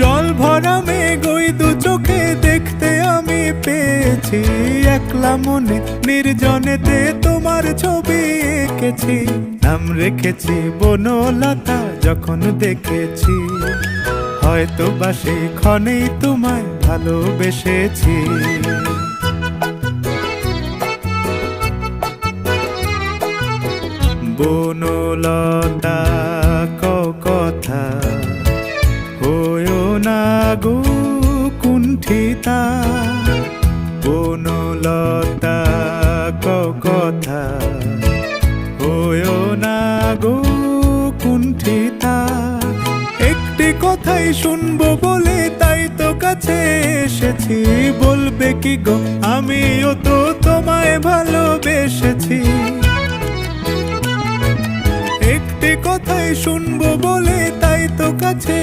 জল ভরা মেঘ ওই দু চোখে দেখতে আমি পেয়েছি, একলা মনে নির্জনেতে তোমার ছবি এঁকেছি। নাম রেখেছি বনলতা যখন দেখেছি, হয়তো বা সেই ক্ষণেই তোমায় ভালোবেসেছি। বনলতা কথা হয়ো না গো কুণ্ঠিতা, বনলতা কথা হয়ো না গো কুণ্ঠিতা। একটি কথাই শুনবো বলে তাই তো কাছে এসেছি, বলবে কি গো আমিও তো তোমায় ভালোবেসেছি। একটি কথাই শুনবো বলে তাই তো কাছে